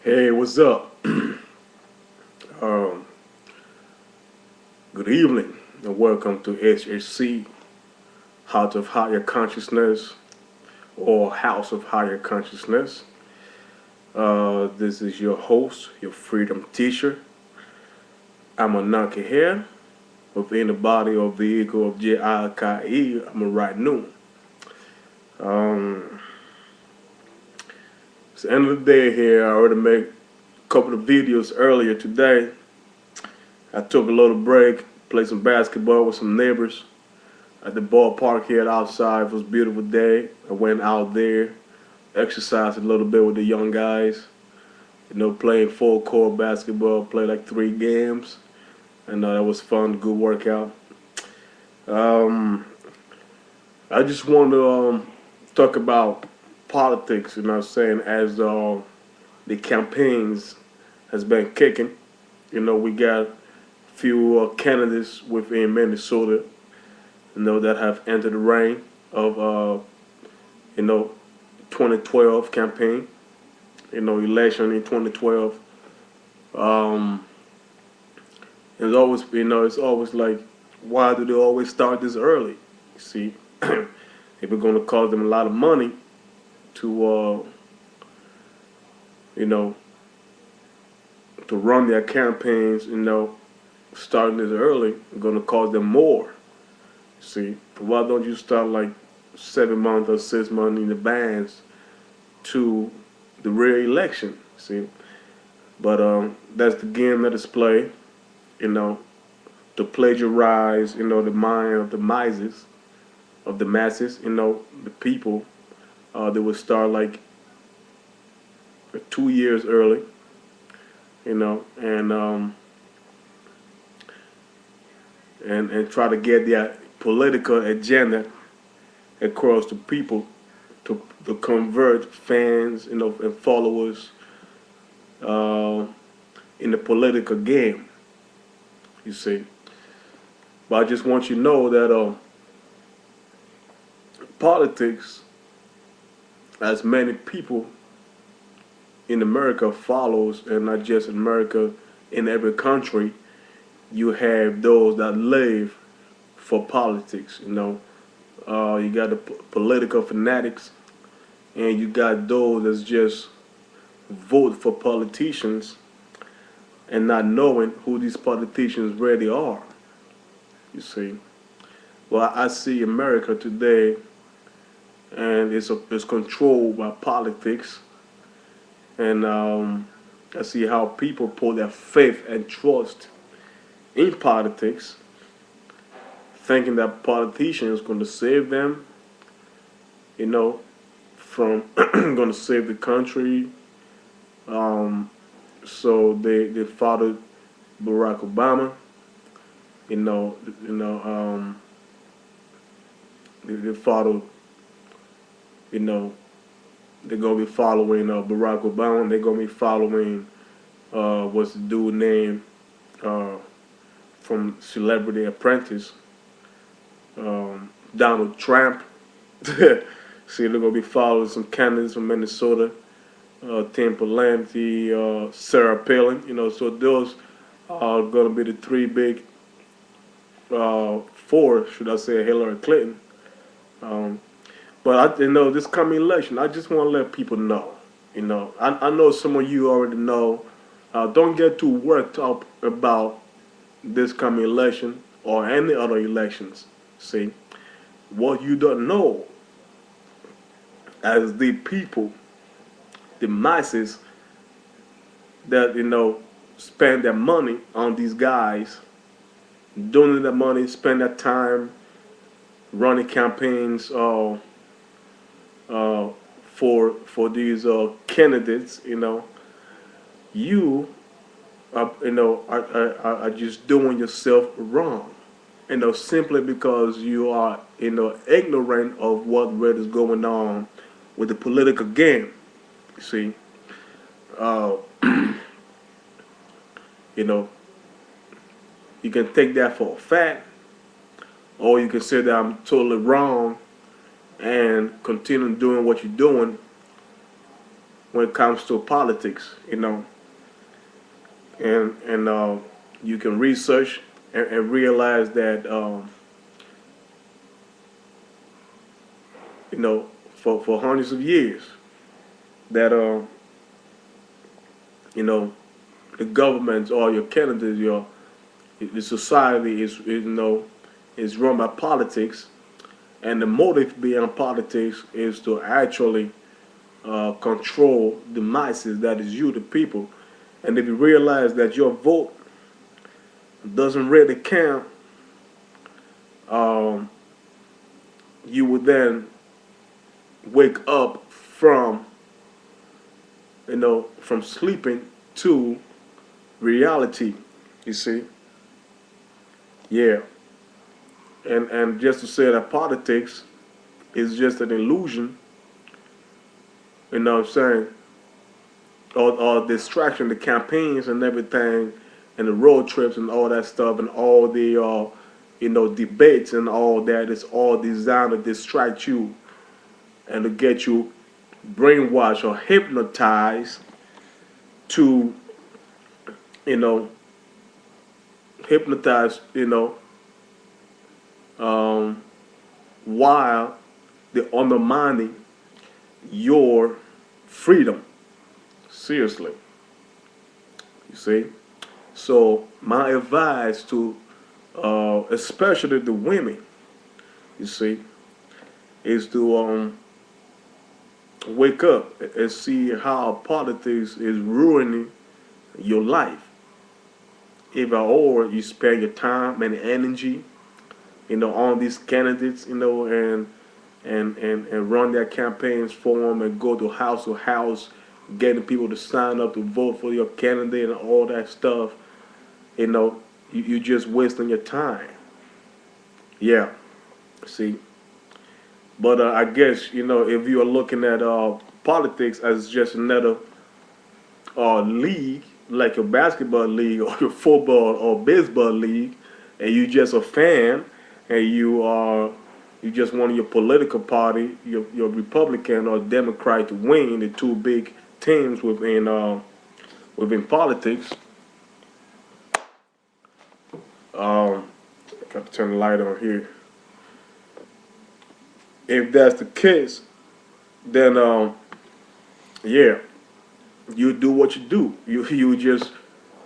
Hey, what's up? um, Good evening and welcome to HHC, Heart of Higher Consciousness or House of Higher Consciousness. This is your host, your freedom teacher, Amun-RaNun, within the body of the ego of J-I-K-E, Amun-RaNun. Um, it's the end of the day here. I already made a couple of videos earlier today. I took a little break, played some basketball with some neighbors at the ballpark here outside. It was a beautiful day. I went out there, exercised a little bit with the young guys. Playing full court basketball, played like 3 games. And that was fun, good workout. Um, I just want to talk about politics, what I'm saying, as the campaigns has been kicking. We got few candidates within Minnesota, that have entered the reign of, 2012 campaign, election in 2012. It's always like, why do they always start this early? You see, if we're going to cost them a lot of money to, to run their campaigns, starting this early, going to cost them more. See, why don't you start like 7 months or 6 months in advance to the real election? See, but that's the game that is played. To plagiarize, the mind of the masses, the people. They would start like 2 years early, and try to get their political agenda across to people to convert fans, and followers in the political game. You see, but I just want you to know that politics, as many people in America follows, and not just in America, in every country, you have those that live for politics. You got the political fanatics, and you got those that's just vote for politicians and not knowing who these politicians really are. You see, well, I see America today, and it's controlled by politics, and I see how people put their faith and trust in politics, thinking that politicians going to save them, from going to save the country. So they followed Barack Obama. They followed. They're gonna be following Barack Obama. They're gonna be following what's the dude name from Celebrity Apprentice, Donald Trump. See, they're gonna be following some candidates from Minnesota, Tim Pawlenty, Sarah Palin. So those are gonna be the three big, four, should I say, Hillary Clinton. But this coming election, I just want to let people know. I know some of you already know. Don't get too worked up about this coming election or any other elections. See, what you don't know, as the people, the masses that spend their money on these guys, donate their money, spend their time running campaigns for these candidates. You are just doing yourself wrong. Simply because you are ignorant of what really is going on with the political game. You see, uh, you can take that for a fact, or you can say that I'm totally wrong and continue doing what you're doing when it comes to politics, and you can research and realize that for hundreds of years that you know the governments or your candidates, your the society is run by politics, and the motive behind politics is to actually control the masses, that is you, the people. And if you realize that your vote doesn't really count, um, you would then wake up from sleeping to reality. You see, yeah. And just to say that politics is just an illusion, you know what I'm saying, or distraction, the campaigns and everything, and the road trips and all that stuff, and all the debates and all that, is all designed to distract you and to get you brainwashed or hypnotized to, you know, hypnotized, um, while they're undermining your freedom. Seriously. You see? So my advice to especially the women, you see, is to wake up and see how politics is ruining your life. Either or you spend your time and energy, on these candidates, and run their campaigns for them and go to house, getting people to sign up to vote for your candidate and all that stuff. You just wasting your time. Yeah, see. But I guess, if you are looking at politics as just another league, like your basketball league or your football or baseball league, and you just a fan, and you just want your political party, your Republican or Democrat to win, the two big teams within politics. I got to turn the light on here. If that's the case, then yeah, you do what you do. You just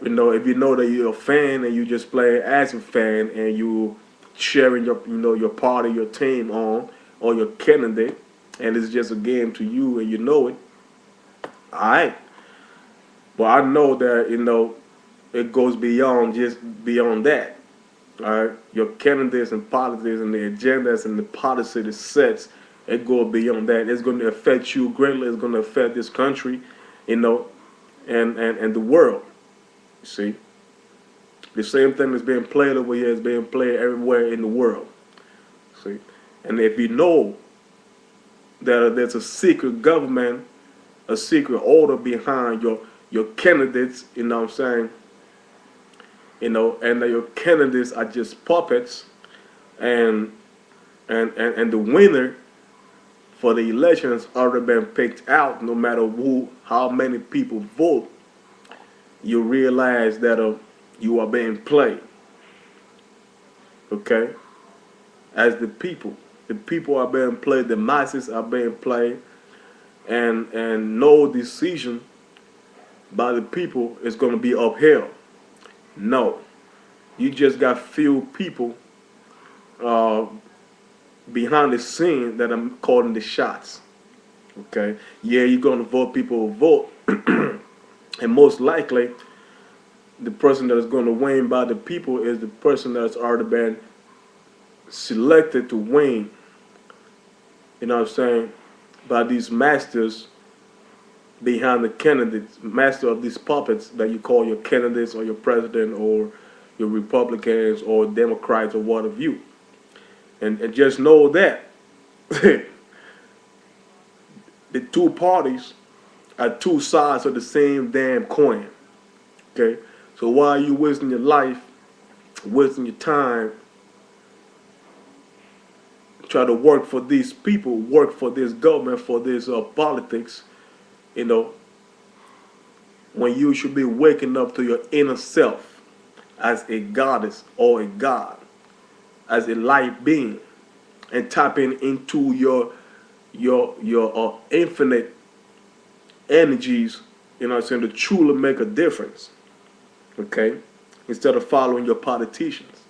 if you know that you're a fan and you just play as a fan and you sharing your party, your team on or your candidate, and it's just a game to you and you know it. All right, but I know that it goes beyond that. All right, your candidates and politics and the agendas and the policy that sets, it goes beyond that. It's going to affect you greatly. It's going to affect this country, and the world. You see, the same thing that's being played over here is being played everywhere in the world. See, and if you know that there's a secret government, a secret order behind your candidates, you know what I'm saying, and that your candidates are just puppets, and and the winner for the elections already been picked out, no matter how many people vote, you realize that you are being played. Okay, as the people are being played, the masses are being played, and no decision by the people is going to be upheld. No, you just got few people uh, behind the scene that are calling the shots. Okay, yeah, you're going to vote. People will vote, and most likely, the person that is going to win by the people is the person that's already been selected to win. You know what I'm saying? By these masters behind the candidates, master of these puppets that you call your candidates or your president or your Republicans or Democrats or what have you. And just know that the two parties are two sides of the same damn coin. Okay? So why are you wasting your life, wasting your time, try to work for these people, work for this government, for this politics, when you should be waking up to your inner self as a goddess or a god, as a light being, and tapping into your infinite energies, you know what I'm saying, to truly make a difference. Okay? Instead of following your politicians.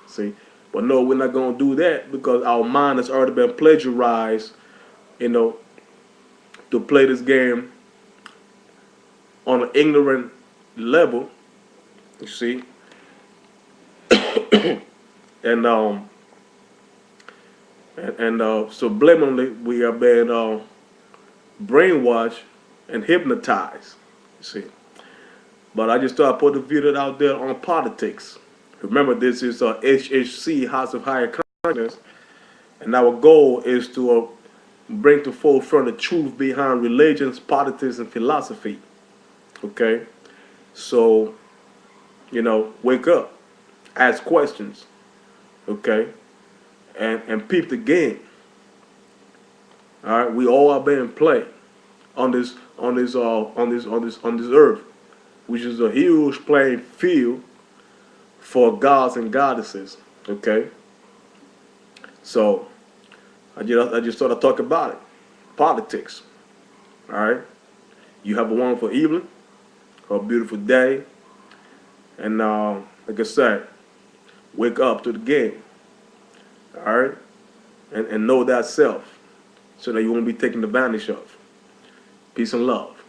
See? But no, we're not gonna do that because our mind has already been plagiarized, you know, to play this game on an ignorant level. You see? And subliminally we have been brainwashed and hypnotized. You see? But I just thought I'd put the video out there on politics. Remember, this is HHC, House of Higher Consciousness, and our goal is to bring to forefront the truth behind religions, politics, and philosophy. Okay? So, you know, wake up, ask questions, okay, and peep the game. All right, we all are being played on this earth, which is a huge playing field for gods and goddesses. Okay, so I just thought I'd talk about it, politics. All right, you have a wonderful evening, or a beautiful day, and like I said, wake up to the game. All right, and know that self, so that you won't be taken advantage of. Peace and love.